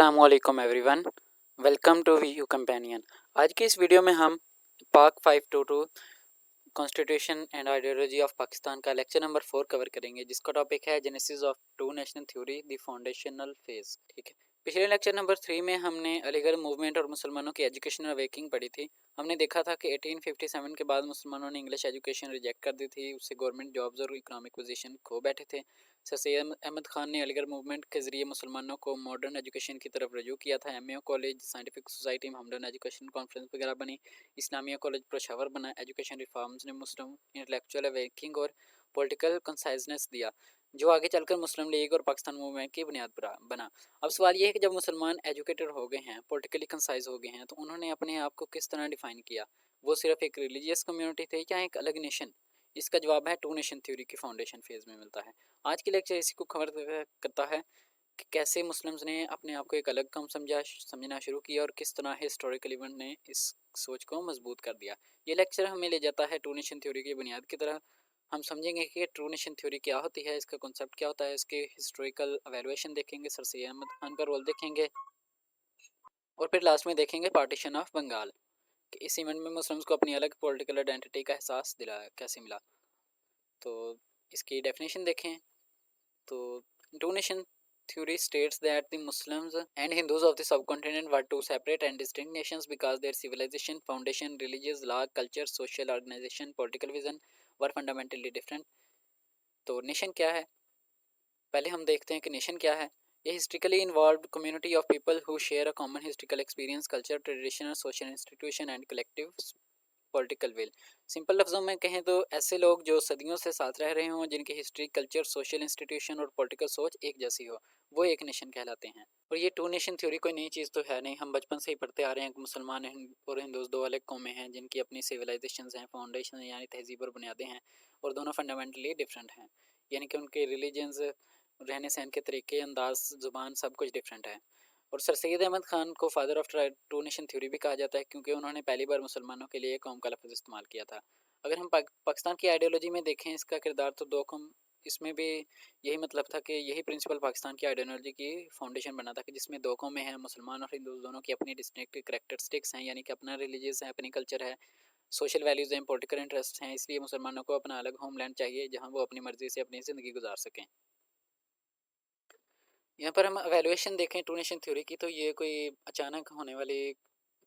अस्सलामुअलैकुम everyone, welcome to V U companion. आज की इस वीडियो में हम Pak 522 constitution and ideology of Pakistan का लेक्चर नंबर 4 कवर करेंगे, जिसका टॉपिक है genesis of two national theory the foundational phase. ठीक है, पिछले लेक्चर नंबर 3 में हमने अलीगढ़ मूवमेंट और मुसलमानों की एजुकेशनल अवेकिंग पढ़ी थी। हमने देखा था कि 1857 के बाद मुसलमानों ने इंग्लिश एजुकेशन रिजेक्ट कर दी थी, उससे गवर्नमेंट जॉब्स और इकोनॉमिक पोजीशन खो बैठे थे। सर सैयद अहमद खान ने अलीगढ़ मूवमेंट के ज़रिए मुसलमानों को मॉडर्न एजुकेशन की तरफ रजू किया था। MA college, scientific society, Mohammedan education conference वगैरह बनी। इस्लामिया कॉलेज पेशावर बना। एजुकेशन रिफॉर्म्स ने मुस्लिम इंटेलेक्चुअल अवेकिंग और पॉलिटिकल कंसाइजनेस दिया, जो आगे चलकर मुस्लिम लीग और पाकिस्तान मूवमेंट की बुनियाद बना। अब सवाल ये है कि जब मुसलमान एजुकेटेड हो गए हैं, पॉलिटिकली कंसाइज हो गए हैं, तो उन्होंने अपने आप को किस तरह डिफाइन किया? वो सिर्फ एक रिलीजियस कम्युनिटी थे या एक अलग नेशन? इसका जवाब है टू नेशन थ्योरी की फाउंडेशन फेज में मिलता है। आज की लेक्चर इसी को कवर करता है कि कैसे मुस्लिम्स ने अपने आप को एक अलग कम समझना शुरू किया और किस तरह हिस्टोरिकल इवेंट ने इस सोच को मजबूत कर दिया। ये लेक्चर हमें ले जाता है टू नेशन थ्योरी की बुनियाद की तरह। हम समझेंगे कि ट्रू नेशन थ्योरी क्या होती है, इसका कॉन्सेप्ट क्या होता है, इसके हिस्टोरिकल अवेलुएशन देखेंगे, सर सैयद अहमद खान का रोल देखेंगे और फिर लास्ट में देखेंगे पार्टीशन ऑफ बंगाल कि इस इवेंट में मुस्लिम्स को अपनी अलग पॉलिटिकल आइडेंटिटी का एहसास दिला कैसे मिला। तो इसकी डेफिनेशन देखें तो two nation theory states that the Muslims and Hindus of the subcontinent were two separate and distinct nations because their civilization, foundation, religious law, culture, social organization, political vision were fundamentally different. तो nation क्या है? पहले हम देखते हैं कि nation क्या है। ये historically involve community of people who share a common historical experience, culture, tradition, social institution and collective political will. Simple लफ्ज़ों में कहें तो ऐसे लोग जो सदियों से साथ रह रहे हों, जिनकी हिस्ट्री, कल्चर, सोशल इंस्टीट्यूशन और पॉलिटिकल सोच एक जैसी हो, वो एक नेशन कहलाते हैं। और ये टू नेशन थ्योरी कोई नई चीज़ तो है नहीं, हम बचपन से ही पढ़ते आ रहे हैं कि मुसलमान और हिंदूज दो अलग कौमें हैं जिनकी अपनी सिविलाइजेशन हैं, फाउंडेशन यानी तहजीब और बुनियादें हैं, और दोनों फंडामेंटली डिफरेंट हैं, यानी कि उनके रिलीजन्स, रहने सहन के तरीके, अंदाज, ज़ुबान सब कुछ डिफरेंट है। और सर सैयद अहमद खान को father of two nation theory भी कहा जाता है, क्योंकि उन्होंने पहली बार मुसलमानों के लिए कौम का लफ्ज़ इस्तेमाल किया था। अगर हम पाकिस्तान की आइडियोलॉजी में देखें इसका किरदार, तो दो कौम, इसमें भी यही मतलब था कि यही प्रिंसिपल पाकिस्तान की आइडियोलॉजी की फाउंडेशन बना था कि जिसमें दो कौमें हैं, मुसलमान और हिंदू, दोनों की अपनी डिस्टिंक्ट करैक्टरिस्टिक्स हैं, यानी कि अपना रिलीजियस है, अपनी कल्चर है, सोशल वैल्यूज़ हैं, पॉलिटिकल इंटरेस्ट हैं। इसलिए मुसलमानों को अपना अलग होमलैंड चाहिए जहाँ वो अपनी मर्ज़ी से अपनी ज़िंदगी गुजार सकें। यहाँ पर हम वैल्यूएशन देखें टू नेशन थ्योरी की, तो ये कोई अचानक होने वाली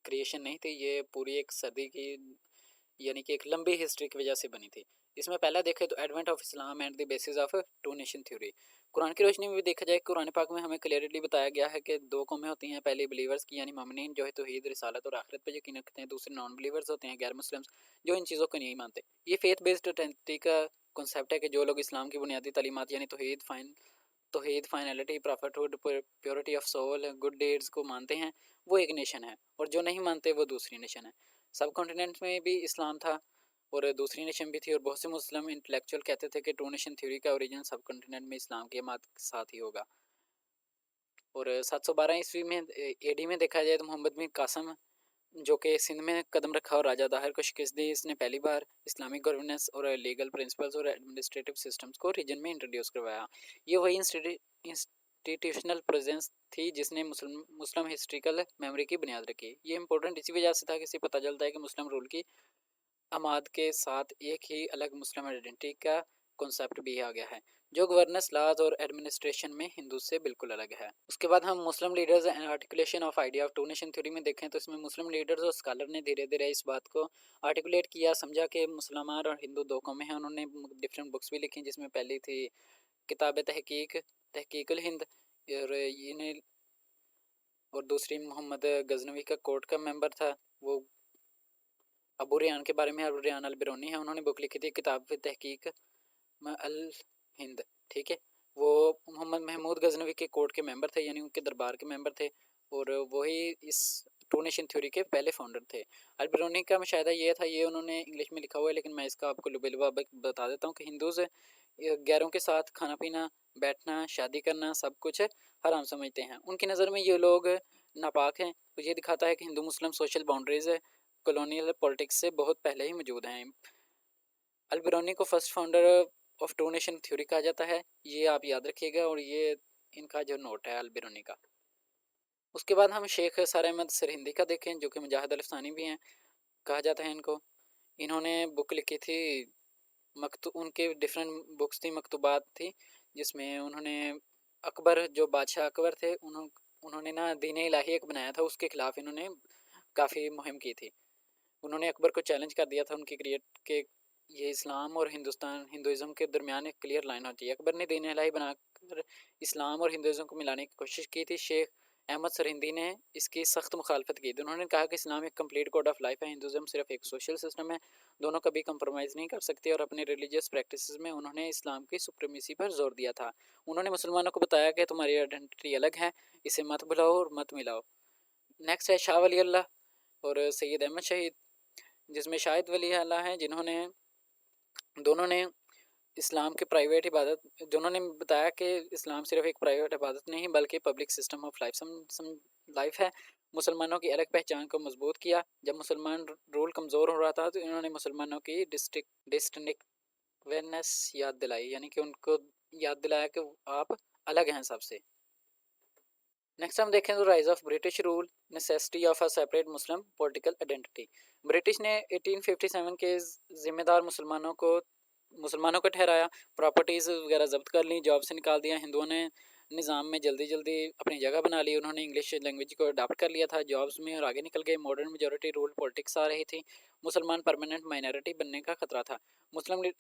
क्रिएशन नहीं थी, ये पूरी एक सदी की यानी कि एक लंबी हिस्ट्री की वजह से बनी थी। इसमें पहला देखें तो advent of Islam and the basis of two nation theory. Quran की रोशनी में भी देखा जाए, कुरान पाक में हमें क्लियरली बताया गया है कि दो कौमें होती हैं। पहले बिलीवर्स की यानी मोमिनीन जो है तौहीद, रिसालत और आखिरत पर यकीन रखते हैं। दूसरे नॉन बिलीवर्स होते हैं, गैर मुस्लिम्स, जो इन चीज़ों को नहीं मानते। ये फेथ बेस्ड आइडेंटिटी का कॉन्सेप्ट है कि जो लोग इस्लाम की बुनियादी तालीमात यानी तौहीद, finality, prophethood, purity of soul, good deeds को मानते हैं, वो एक नेशन है, और जो नहीं मानते वो दूसरी नेशन है। सब कॉन्टिनेंट में भी इस्लाम था और दूसरी नेशन भी थी, और बहुत से मुस्लिम इंटेलेक्चुअल कहते थे कि टू नेशन थ्योरी का ओरिजिन सब कॉन्टिनेंट में इस्लाम के मात साथ ही होगा। और 712 ईस्वी में एडी में देखा जाए तो मोहम्मद बिन कासम, जो कि सिंध में कदम रखा, और राजा दाहिर को शिकस्त दी, इसने पहली बार इस्लामिक गवर्नेंस और लीगल प्रिंसिपल्स और एडमिनिस्ट्रेटिव सिस्टम्स को रीजन में इंट्रोड्यूस करवाया। ये वही इंस्टीट्यूशनल प्रेजेंस थी जिसने मुस्लिम हिस्ट्रिकल मेमोरी की बुनियाद रखी। ये इंपॉर्टेंट इसी वजह से था कि इससे पता चलता है कि मुस्लिम रूल की अमाद के साथ एक ही अलग मुस्लिम आइडेंटिटी का कॉन्सेप्ट भी आ गया है, जो गवर्नेंस, लाज और एडमिनिस्ट्रेशन में हिंदू से बिल्कुल अलग है। उसके बाद हम Muslim leaders and articulation of idea of two nation theory में देखें तो इसमें मुस्लिम लीडर्स और स्कॉलर ने धीरे धीरे इस बात को आर्टिकुलेट किया, समझा कि मुसलमान और हिंदू दो कौमें हैं। उन्होंने डिफरेंट बुक्स भी लिखी, जिसमें पहली थी किताब तहकीकुल हिंद, और इन्हें, और दूसरी मोहम्मद गजनवी का कोर्ट का मेंबर था, वो अबू रेहान के बारे में, अबू रेहान अल बिरूनी है, उन्होंने बुक लिखी थी किताब तहकीक अल हिंद। ठीक है, वो मोहम्मद महमूद गजनवी के कोर्ट के मेंबर थे, यानी उनके दरबार के मेंबर थे, और वही इस टू नेशन थ्योरी के पहले फाउंडर थे। अल बिरूनी का मुशाहिदा ये था, ये उन्होंने इंग्लिश में लिखा हुआ है, लेकिन मैं इसका आपको लुबेलुबा बता देता हूँ कि हिंदूज़ गैरों के साथ खाना पीना, बैठना, शादी करना सब कुछ हराम समझते हैं। उनकी नज़र में ये लोग नापाक हैं। तो ये दिखाता है कि Hindu Muslim social boundaries colonial politics से बहुत पहले ही मौजूद हैं। अल बिरूनी को first founder of two nation theory कहा जाता है, ये आप याद रखिएगा, और ये इनका जो नोट है अल बिरूनी का। उसके बाद हम शेख सर अहमद सरहिंदी का देखें, जो कि मुजाहिद अल-अफ़सानी भी हैं, कहा जाता है इनको। इन्होंने बुक लिखी थी उनके डिफरेंट बुक्स थी, मकतूबात थी, जिसमें उन्होंने अकबर, जो बादशाह अकबर थे, उन्होंने ना दीन इलाही एक बनाया था, उसके खिलाफ इन्होंने काफ़ी मुहिम की थी। उन्होंने अकबर को चैलेंज कर दिया था उनकी क्रिएट के ये इस्लाम और हिंदुइज़्म के दरमियान एक क्लियर लाइन होती है। अकबर ने दीन इलाही बनाकर इस्लाम और हिंदुइज़्म को मिलाने की कोशिश की थी। शेख अहमद सरहिंदी ने इसकी सख्त मुखालफत की थी। उन्होंने कहा कि इस्लाम एक कंप्लीट कोड ऑफ लाइफ है, हिंदुइज़्म सिर्फ एक सोशल सिस्टम है, दोनों कभी कंप्रोमाइज़ नहीं कर सकते। और अपने रिलीजियस प्रैक्टिसेस में उन्होंने इस्लाम की सुप्रीमेसी पर जोर दिया था। उन्होंने मुसलमानों को बताया कि तुम्हारी आइडेंटिटी अलग है, इसे मत भुलाओ और मत मिलाओ। नेक्स्ट है शाह वली अल्लाह और सैयद अहमद शहीद, जिसमें शाहिद वली अल्लाह हैं, दोनों ने इस्लाम के प्राइवेट इबादत दोनों ने बताया कि इस्लाम सिर्फ एक प्राइवेट इबादत नहीं बल्कि पब्लिक सिस्टम ऑफ लाइफ है। मुसलमानों की अलग पहचान को मजबूत किया। जब मुसलमान रूल कमज़ोर हो रहा था तो इन्होंने मुसलमानों की डिस्टिंक्टनेस याद दिलाई, यानी कि उनको याद दिलाया कि आप अलग हैं सबसे। नेक्स्ट हम देखें तो rise of British rule, necessity of a separate Muslim political identity. British ने 1857 के जिम्मेदार मुसलमानों को ठहराया, प्रॉपर्टीज़ वगैरह जब्त कर ली, जॉब से निकाल दिया। हिंदुओं ने निज़ाम में जल्दी जल्दी अपनी जगह बना ली, उन्होंने इंग्लिश लैंग्वेज को अडाप्ट कर लिया था जॉब्स में और आगे निकल गए। मॉडर्न मेजॉरिटी रूल पॉलिटिक्स आ रही थी, मुसलमान परमानेंट माइनॉरिटी बनने का खतरा था।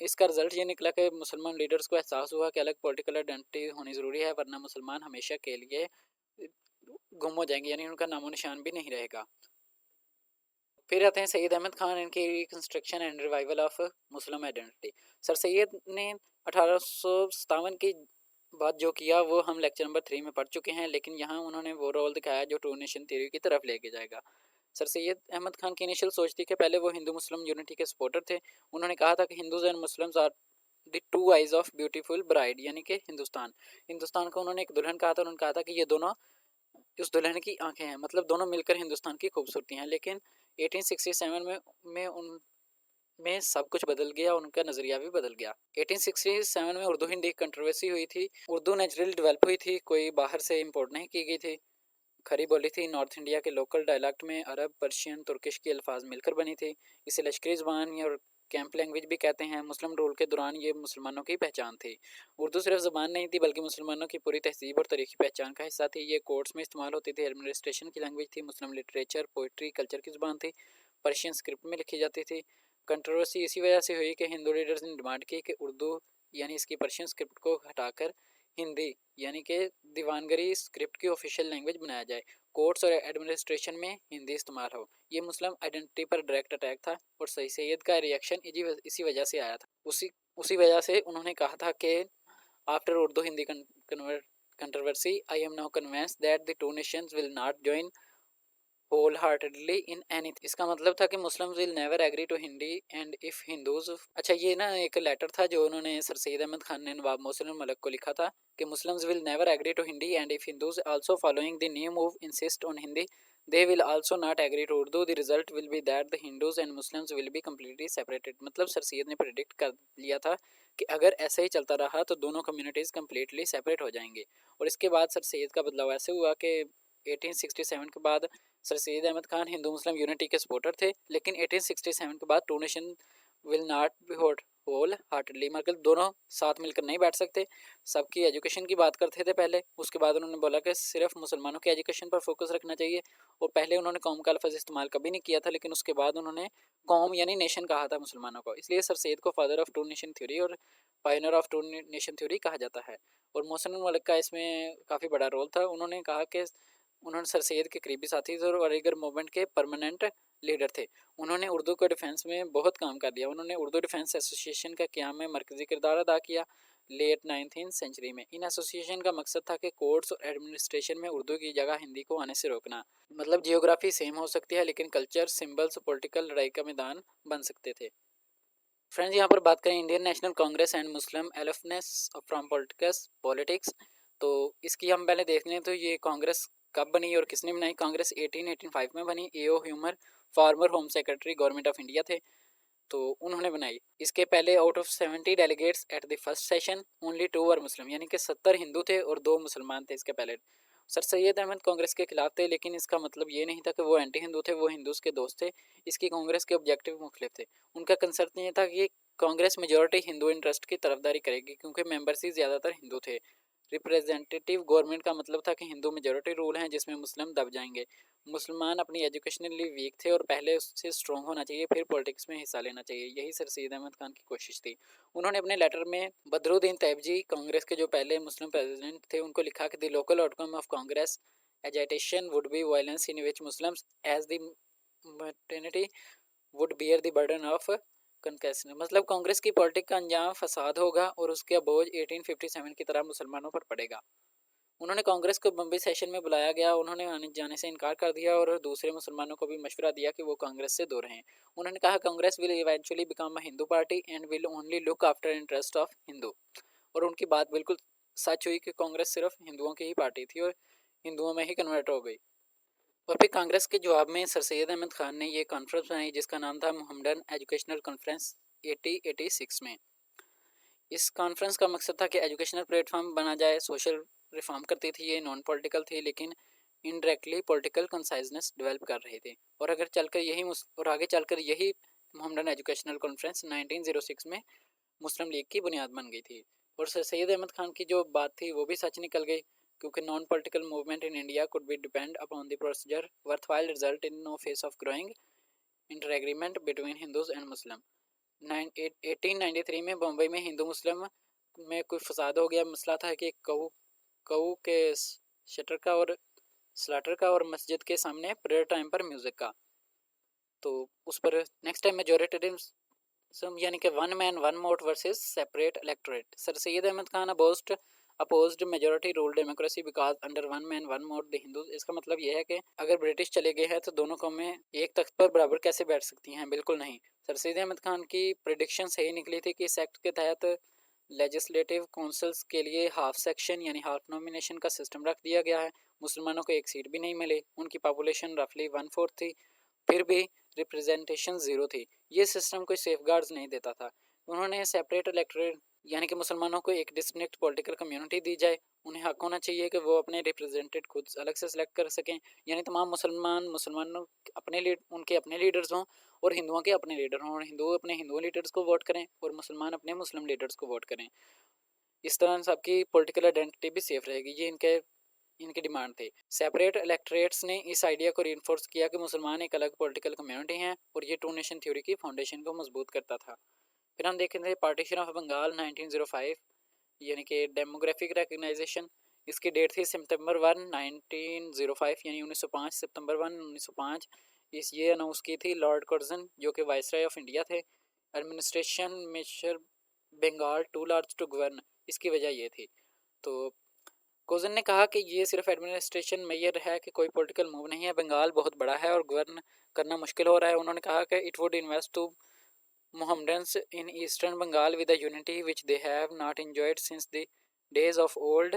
इसका रिजल्ट ये निकला कि मुसलमान लीडर्स को एहसास हुआ कि अलग पॉलिटिकल आइडेंटिटी होनी ज़रूरी है, वरना मुसलमान हमेशा के लिए गुम हो जाएंगे, यानी उनका नामो निशान भी नहीं रहेगा। फिर आते हैं सैयद अहमद खान, इनकी reconstruction and revival of Muslim identity. Sir Syed ने 1857 की बात जो किया वो हम लेक्चर नंबर 3 में पढ़ चुके हैं, लेकिन यहाँ उन्होंने वो रोल दिखाया जो टू नेशन थ्योरी की तरफ लेके जाएगा। सर सैयद अहमद खान की इनिशियल सोच थी कि पहले वो हिंदू मुस्लिम यूनिटी के सपोर्टर थे। उन्होंने कहा था कि Hindus and Muslims are the two eyes of beautiful bride, यानी कि हिंदुस्तान को उन्होंने एक दुल्हन कहा था। उन्होंने कहा था कि ये दोनों उस दुल्हन की आंखें हैं, मतलब दोनों मिलकर हिंदुस्तान की खूबसूरती हैं। लेकिन 1867 में उन में सब कुछ बदल गया, उनका नज़रिया भी बदल गया। 1867 में उर्दू हिंदी कंट्रोवर्सी हुई थी। उर्दू नेचुरली डेवलप हुई थी, कोई बाहर से इंपोर्ट नहीं की गई थी। खरी बोली थी। नॉर्थ इंडिया के लोकल डायलैक्ट में अरब, पर्शियन, तुर्किश के अल्फाज मिलकर बनी थी। इसे लश्करी ज़बान और कैंप लैंग्वेज भी कहते हैं। मुस्लिम रूल के दौरान ये मुसलमानों की पहचान थी। उर्दू सिर्फ ज़बान नहीं थी बल्कि मुसलमानों की पूरी तहजीब और तारीखी पहचान का हिस्सा थी। ये कोर्ट्स में इस्तेमाल होती थी, एडमिनिस्ट्रेशन की लैंग्वेज थी, मुस्लिम लिटरेचर, पोइट्री, कल्चर की ज़बान थी, पर्शियन स्क्रिप्ट में लिखी जाती थी। कंट्रोवर्सी इसी वजह से हुई कि हिंदू लीडर्स ने डिमांड की कि उर्दू यानी इसकी पर्शियन स्क्रिप्ट को हटाकर हिंदी यानी कि दीवानगरी स्क्रिप्ट की ऑफिशियल लैंग्वेज बनाया जाए, कोर्ट्स और एडमिनिस्ट्रेशन में हिंदी इस्तेमाल हो। ये मुस्लिम आइडेंटिटी पर डायरेक्ट अटैक था और सही सैयद का रिएक्शन इसी वजह से आया था। उसी वजह से उन्होंने कहा था कि after Urdu Hindi controversy I am now convinced that the two nations will not join wholeheartedly in anything. इसका मतलब था कि Muslims will never agree to Hindi and if Hindus. अच्छा, ये ना एक लेटर था जो उन्होंने सर सैयद अहमद खान ने नवाब मोहसिन मलिक को लिखा था कि Muslims will never agree to Hindi and if Hindus also following the new move insist on Hindi they will also not agree to Urdu. The result will be that the Hindus and Muslims will be completely separated. मतलब sir Syed ने predict कर लिया था कि अगर ऐसे ही चलता रहा तो दोनों कम्युनिटीज़ कम्प्लीटली सेपरेट हो जाएंगे। और इसके बाद सर सैयद का बदलाव ऐसे हुआ कि 1867 के बाद sir Syed Ahmad Khan Hindu Muslim unity के सपोर्टर थे, लेकिन 1867 के बाद two nation will not be wholeheartedly, मतलब दोनों साथ मिलकर नहीं बैठ सकते। सबकी एजुकेशन की बात करते थे पहले, उसके बाद उन्होंने बोला कि सिर्फ मुसलमानों की एजुकेशन पर फोकस रखना चाहिए। और पहले उन्होंने कौम का लफ्ज़ इस्तेमाल कभी नहीं किया था, लेकिन उसके बाद उन्होंने कौम यानी नेशन कहा था मुसलमानों को। इसलिए सर सैयद को father of two nation theory और pioneer of two nation theory कहा जाता है। और मोहसिन मलिक का इसमें काफ़ी बड़ा रोल था। उन्होंने कहा कि उन्होंने सर सैयद के करीबी साथी थे और अलीगढ़ मूवमेंट के परमानेंट लीडर थे। उन्होंने उर्दू को डिफेंस में बहुत काम कर दिया। उन्होंने उर्दू डिफेंस एसोसिएशन का क़याम में मरकज़ी किरदार अदा किया लेट 19th सेंचुरी में। इन एसोसिएशन का मकसद था कि कोर्ट्स और एडमिनिस्ट्रेशन में उर्दू की जगह हिंदी को आने से रोकना। मतलब जियोग्राफी सेम हो सकती है लेकिन कल्चर, सिम्बल्स, पॉलिटिकल लड़ाई का मैदान बन सकते थे। फ्रेंड्स, यहाँ पर बात करें Indian National Congress and Muslim aloofness from politics, तो इसकी हम पहले देख लें तो ये कांग्रेस कब बनी और किसने बनाई। कांग्रेस 1885 में बनी। A O Hume former home secretary government of India थे, तो उन्होंने बनाई। इसके पहले out of 70 delegates at the first session only 2 were Muslim, यानी कि 70 हिंदू थे और 2 मुसलमान थे इसके पहले। सर सैयद अहमद कांग्रेस के खिलाफ थे, लेकिन इसका मतलब ये नहीं था कि वो एंटी हिंदू थे, वो हिंदूज के दोस्त थे। इसकी कांग्रेस के ऑब्जेक्टिव मुख्तलिफ थे। उनका कंसर्न ये था कि कांग्रेस मेजॉरिटी हिंदू इंटरेस्ट की तरफदारी करेगी, क्योंकि मेंबर्स ही ज़्यादातर हिंदू थे। रिप्रेजेंटेटिव गवर्नमेंट का मतलब था कि हिंदू मेजॉरिटी रूल हैं, जिसमें मुस्लिम दब जाएंगे। मुसलमान अपनी एजुकेशनली वीक थे और पहले उससे स्ट्रॉन्ग होना चाहिए, फिर पॉलिटिक्स में हिस्सा लेना चाहिए। यही सर सैयद अहमद खान की कोशिश थी। उन्होंने अपने लेटर में बदरुद्दीन तैयबजी, कांग्रेस के जो पहले मुस्लिम प्रेसिडेंट थे, उनको लिखा कि the local outcome of Congress agitation would be violence in which Muslims as the maternity would bear the burden of concussion. मतलब कांग्रेस की पॉलिटिक का अंजाम फसाद होगा और उसका बोझ 1857 की तरह मुसलमानों पर पड़ेगा। उन्होंने कांग्रेस को बम्बई सेशन में बुलाया गया। उन्होंने आने जाने से इनकार कर दिया और दूसरे मुसलमानों को भी मशवरा दिया कि वो कांग्रेस से दूर रहें। उन्होंने कहा Congress will eventually become a Hindu party and will only look after interest of Hindu. और उनकी बात बिल्कुल सच हुई कि कांग्रेस सिर्फ हिंदुओं की ही पार्टी थी और हिंदुओं में ही कन्वर्ट हो गई। और फिर कांग्रेस के जवाब में सर सैयद अहमद खान ने ये कॉन्फ्रेंस बनाई, जिसका नाम था मोहम्मदन एजुकेशनल कॉन्फ्रेंस 1886 में। इस कॉन्फ्रेंस का मकसद था कि एजुकेशनल प्लेटफॉर्म बना जाए। सोशल रिफॉर्म करती थी ये, नॉन पॉलिटिकल थी, लेकिन इनडायरेक्टली पॉलिटिकल कंसाइजनेस डेवलप कर रहे थे। और आगे चलकर यही मोहम्मदन एजुकेशनल कॉन्फ्रेंस 1906 में मुस्लिम लीग की बुनियाद बन गई थी। और सर सैयद अहमद खान की जो बात थी वो भी सच निकल गई, क्योंकि non political movement in India could be depend upon the procedure worthwhile result in no face of growing inter agreement between Hindus and Muslim. 1893 में बम्बई में हिंदू मुस्लिम में कोई फसाद हो गया। मसला था कि कऊ कऊ के शटर का और स्लाटर का, और मस्जिद के सामने प्रेयर टाइम पर म्यूज़िक का। तो उस पर नेक्स्ट टाइम मेजोरिटेरिज्म यानी कि one man one vote versus separate electorate. Sir Syed Ahmad Khan opposed majority rule democracy because under one man one vote the Hindus. इसका मतलब यह है कि अगर ब्रिटिश चले गए हैं तो दोनों कौमें एक तख्त पर बराबर कैसे बैठ सकती हैं? बिल्कुल नहीं। सर सैयद अहमद खान की प्रिडिक्शन सही निकली थी कि इस एक्ट के तहत लेजिस्लेटिव काउंसिल्स के लिए हाफ सेक्शन यानी हाफ नॉमिनेशन का सिस्टम रख दिया गया है। मुसलमानों को एक सीट भी नहीं मिली। उनकी पॉपुलेशन रफली 1/4 थी, फिर भी रिप्रेजेंटेशन ज़ीरो थी। ये सिस्टम कोई सेफ गार्ड्स नहीं देता था। उन्होंने सेपरेट इलेक्टोरेट यानी कि मुसलमानों को एक डिस्टिंक्ट पॉलिटिकल कम्युनिटी दी जाए। उन्हें हक होना चाहिए कि वो अपने रिप्रेजेंटेड खुद अलग से सिलेक्ट कर सकें, यानी तमाम मुसलमानों उनके अपने लीडर्स हों और हिंदुओं के अपने लीडर हों, और हिंदू अपने हिंदू लीडर्स को वोट करें और मुसलमान अपने मुस्लिम लीडर्स को वोट करें। इस तरह सबकी पॉलिटिकल आइडेंटिटी भी सेफ रहेगी। ये इनकी डिमांड थी। सेपरेट इलेक्टोरेट्स ने इस आइडिया को रीइंफोर्स किया कि मुसलमान एक अलग पॉलिटिकल कम्युनिटी हैं, और ये टू नेशन थ्योरी की फाउंडेशन को मजबूत करता था। फिर हम देखेंगे पार्टीशन ऑफ बंगाल 1905 यानी कि डेमोग्राफिक रिकग्नाइजेशन। इसकी डेट थी सितंबर 1 1905 यानी 1905 सितंबर 1 1905। ये अनाउंस की थी लॉर्ड कर्जन, जो कि वाइसराय ऑफ इंडिया थे। Administration major Bengal too large to govern. इसकी वजह ये थी। तो कोजन ने कहा कि ये सिर्फ एडमिनिस्ट्रेशन मेयर है कि कोई पॉलिटिकल मूव नहीं है। बंगाल बहुत बड़ा है और गवर्न करना मुश्किल हो रहा है। उन्होंने कहा कि it would invest to Mohammedans in eastern Bengal with a unity which they have not enjoyed since the days of old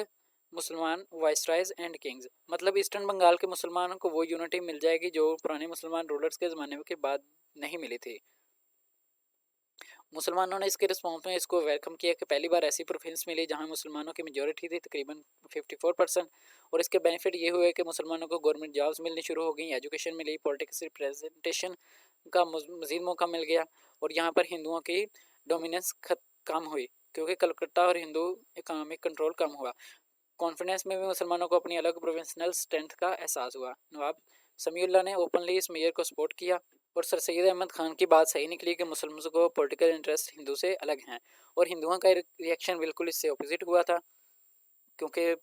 मुसलमान वाइसराइज एंड किंग्स। मतलब ईस्टर्न बंगाल के मुसलमानों को वो यूनिटी मिल जाएगी जो पुराने मुसलमान रूलर्स के ज़माने के बाद नहीं मिली थी। मुसलमानों ने इसके रिस्पॉन्स में इसको वेलकम किया कि पहली बार ऐसी प्रोविंस मिली जहां मुसलमानों की मेजॉरिटी थी, तकरीबन 54%। और इसके बेनिफिट ये हुए कि मुसलमानों को गवर्नमेंट जॉब्स मिलनी शुरू हो गई, एजुकेशन मिली, पॉलिटिक्स रिप्रेजेंटेशन का मज़ीद मौका मिल गया, और यहाँ पर हिंदुओं की डोमिनेंस कम हुई क्योंकि कलकत्ता और हिंदू इकोनॉमिक कंट्रोल कम हुआ। कॉन्फिडेंस में भी मुसलमानों को अपनी अलग प्रोविंशनल स्ट्रेंथ का एहसास हुआ। नवाब समीउल्लाह ने ओपनली इस मेयर को सपोर्ट किया, और सर सैयद अहमद खान की बात सही निकली कि मुसलमानों को पॉलिटिकल इंटरेस्ट हिंदू से अलग हैं, और हिंदुओं का रिएक्शन बिल्कुल इससे अपोजिट हुआ था, क्योंकि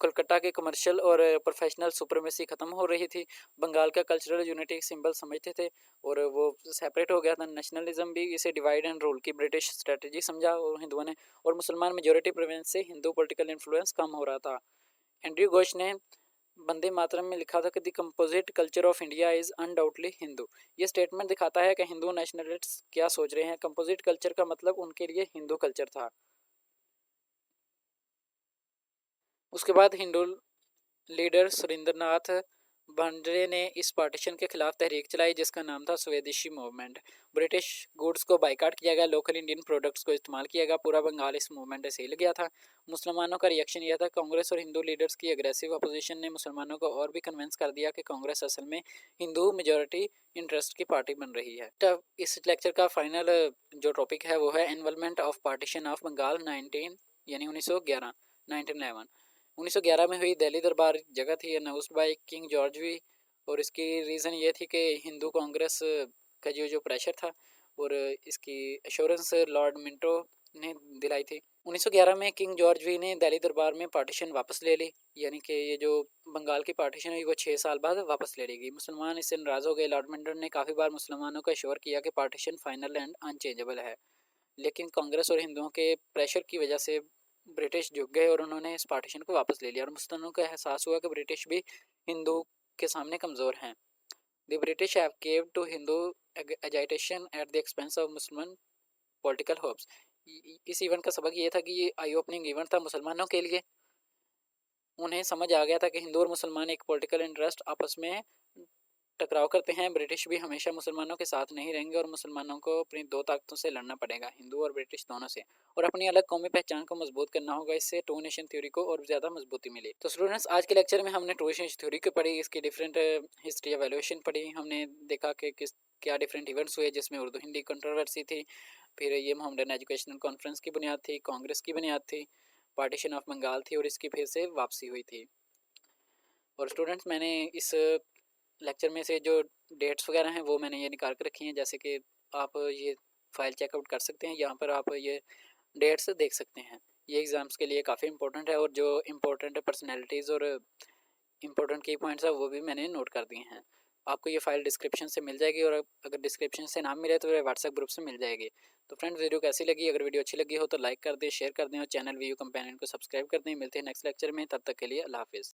कलकत्ता के कमर्शियल और प्रोफेशनल सुप्रीमेसी ख़त्म हो रही थी। बंगाल का कल्चरल यूनिटी सिंबल समझते थे और वो सेपरेट हो गया था। नेशनलिज्म भी इसे डिवाइड एंड रूल की ब्रिटिश स्ट्रेटजी समझा और हिंदुओं ने, और मुसलमान मेजोरिटी प्रोविंस से हिंदू पॉलिटिकल इन्फ्लुएंस कम हो रहा था। हेनरी घोष ने वंदे मातरम में लिखा था कि the composite culture of India is undoubtedly Hindu. ये स्टेटमेंट दिखाता है कि हिंदू नेशनलिस्ट्स क्या सोच रहे हैं। कंपोजिट कल्चर का मतलब उनके लिए हिंदू कल्चर था। उसके बाद हिंदू लीडर सुरेंद्र नाथ बांद्रे ने इस पार्टीशन के खिलाफ तहरीक चलाई जिसका नाम था स्वदेशी मूवमेंट। ब्रिटिश गुड्स को बाइकाट किया गया, लोकल इंडियन प्रोडक्ट्स को इस्तेमाल किया गया। पूरा बंगाल इस मूवमेंट से हिल गया था। मुसलमानों का रिएक्शन यह था। कांग्रेस और हिंदू लीडर्स की अग्रेसिव अपोजिशन ने मुसलमानों को और भी कन्विंस कर दिया कि कांग्रेस असल में हिंदू मेजॉरिटी इंटरेस्ट की पार्टी बन रही है। तब इस लेक्चर का फाइनल जो टॉपिक है वो है involvement of partition of Bengal 1911 1911 में हुई दिल्ली दरबार जगह थी announced by king George V, और इसकी रीज़न ये थी कि हिंदू कांग्रेस का जो प्रेशर था और इसकी एश्योरेंस लॉर्ड मिंटो ने दिलाई थी। 1911 में किंग जॉर्ज वी ने दिल्ली दरबार में पार्टीशन वापस ले ली, यानी कि ये जो बंगाल की पार्टीशन हुई वो 6 साल बाद वापस ले ली गई। मुसलमान इससे नाराज़ हो गए। लॉर्ड मिंटो ने काफ़ी बार मुसलमानों को एश्योर किया कि पार्टीशन फाइनल एंड अनचेंजेबल है, लेकिन कांग्रेस और हिंदुओं के प्रेशर की वजह से ब्रिटिश झुक गए और उन्होंने इस पार्टीशन को वापस ले लिया और मुसलमानों को एहसास हुआ कि ब्रिटिश भी हिंदू के सामने कमज़ोर हैं। The British have cave to Hindu agitation at the expense of मुसलमान पॉलिटिकल होप्स। इस इवेंट का सबक ये था कि ये आई ओपनिंग इवेंट था मुसलमानों के लिए। उन्हें समझ आ गया था कि हिंदू और मुसलमान एक पॉलिटिकल इंटरेस्ट आपस में टकराव करते हैं। ब्रिटिश भी हमेशा मुसलमानों के साथ नहीं रहेंगे और मुसलमानों को अपनी दो ताकतों से लड़ना पड़ेगा, हिंदू और ब्रिटिश दोनों से, और अपनी अलग कौमी पहचान को मजबूत करना होगा। इससे टू नेशन थ्योरी को और ज़्यादा मजबूती मिली। तो स्टूडेंट्स, आज के लेक्चर में हमने टू नेशन थ्योरी को पढ़ी, इसकी डिफरेंट हिस्ट्री एवेल्यूएशन पढ़ी। हमने देखा कि किस क्या डिफरेंट इवेंट्स हुए जिसमें उर्दू हिंदी कंट्रोवर्सी थी, फिर ये मोहम्मदन एजुकेशनल कॉन्फ्रेंस की बुनियाद थी, कांग्रेस की बुनियाद थी, पार्टीशन ऑफ बंगाल थी और इसकी फिर से वापसी हुई थी। और स्टूडेंट्स, मैंने इस लेक्चर में से जो डेट्स वगैरह हैं वो मैंने ये निकाल कर रखी हैं, जैसे कि आप ये फाइल चेकआउट कर सकते हैं। यहाँ पर आप ये डेट्स देख सकते हैं। ये एग्ज़ाम्स के लिए काफ़ी इंपॉर्टेंट है और जो इम्पोर्टेंट पर्सनैलिटीज़ और इम्पोर्टेंट की पॉइंट्स है वो भी मैंने नोट कर दिए हैं। आपको ये फाइल डिस्क्रिप्शन से मिल जाएगी और अगर डिस्क्रिप्शन से ना मिले तो व्हाट्सएप ग्रुप से मिल जाएगी। तो फ्रेंड्स, वीडियो कैसी लगी? अगर वीडियो अच्छी लगी हो तो लाइक कर दें, शेयर कर दें और चैनल वीयू कंपेनियन को सब्सक्राइब कर दें। मिलते हैं नेक्स्ट लेक्चर में, तब तक के लिए अल्लाह हाफिज़।